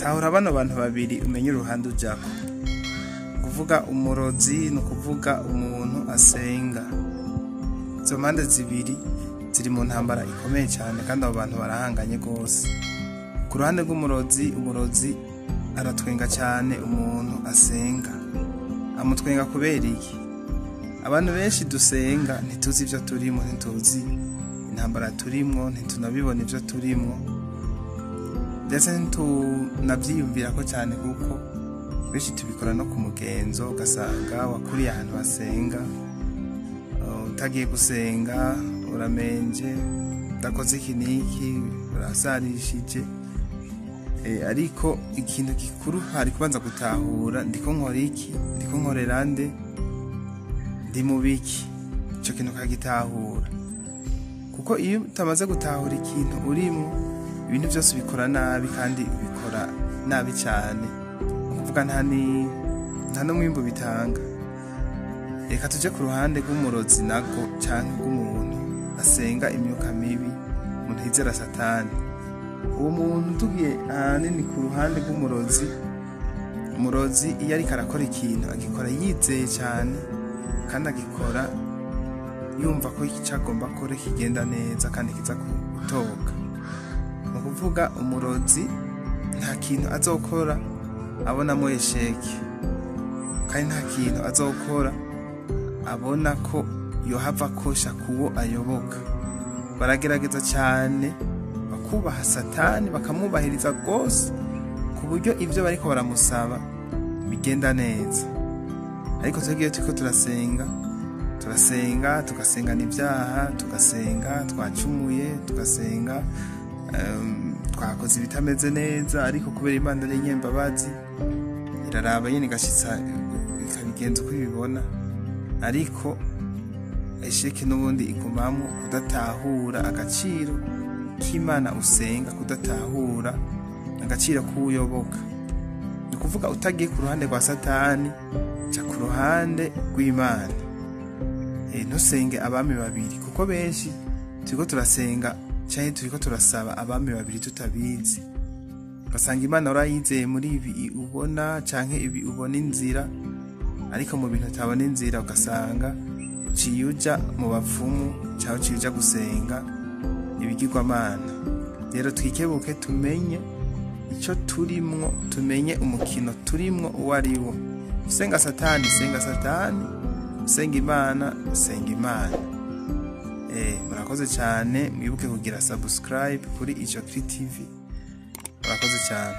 tahura bano bantu babiri umenye uruhande ujako. Kuvuga umurozi no kuvuga umuntu asenga. Izo mpande zibiri ziri mu ntambara ikomeye cyane kandi abo bantu barahanganye gose. Ku ruhande rw'umurozi, umurozi aratwenga cyane umuntu asenga. Amutwenga kubera iki? Abantu benshi dusenga ntituzi ivyo turimo, ntituzi intambara turimo, ntitunabibona ivyo turimo. Ndetse ntitunavyiyumvira ko cyane kuko benshi tubikora no ku mugenzo, ugasanga wakuriye ahantu basenga, utagiye gusenga uramenje, udakoze iki n'iki, urasarishije. Ariko ikintu gikuru hari kubanza gutahura ndiko nkora iki, ndiko nkorera nde, ndi mu biki. Ico kintu kagitahura, kuko iyo utamaze gutahura ikintu urimo, ibintu byose bikora nabi kandi ubikora nabi cyane, kuvuga nta n'umwimbu bitanga. Reka tuje ku ruhande rw'umurozi nago cyangwa rw'umuntu asenga imyuka mibi, umuntu yizera Satani. Uwo muntu tugiye ahanini ku ruhande rw'umurozi, umurozi iyo ariko arakora ikintu agikora yizeye cyane kandi agikora yumva ko icyo agomba akore kigenda neza kandi kiza gutoka. Ni ukuvuga umurozi nta kintu azokora abonamo esheki, kandi nta kintu azokora abona ko yohava akosha kuwo ayoboka. Baragerageza cyane bakubaha Satani, bakamwubahiriza rwose ku buryo ibyo bariko baramusaba bigenda neza. Ariko tugiye turiko turasenga tugasengana ibyaha, tugasenga twacumuye, tugasenga twakoze ibitameze neza, ariko kubera Imana ari nyembabazi iraraba nyene igashitsa ikabigenza uko ibibona. Ariko esheki n'ubundi igumamo kudatahura agaciro k'Imana usenga, kudatahura agaciro k'uyoboka. Ni kuvuga utagiye ku ruhande rwa Satani, ca ku ruhande rw'Imana. Ntusenge abami babiri, kuko benshi turiko turasenga canke turiko turasaba abami babiri tutabizi. Ugasanga Imana urayizeye muri ibi ubona canke ibi ubona inzira, ariko mu bintu utabona inzira ugasanga uciye uja mu bapfumu canke uciye uja gusenga ibigirwamana. Rero twikebuke, tumenye ico turimwo, tumenye umukino turimwo uwo ari wo. Usenga Satani, senga Satani. Usenga Imana, senga Imana. Murakoze cyane, mwibuke kugira subscribe kuri Ijokri TV. Murakoze cyane.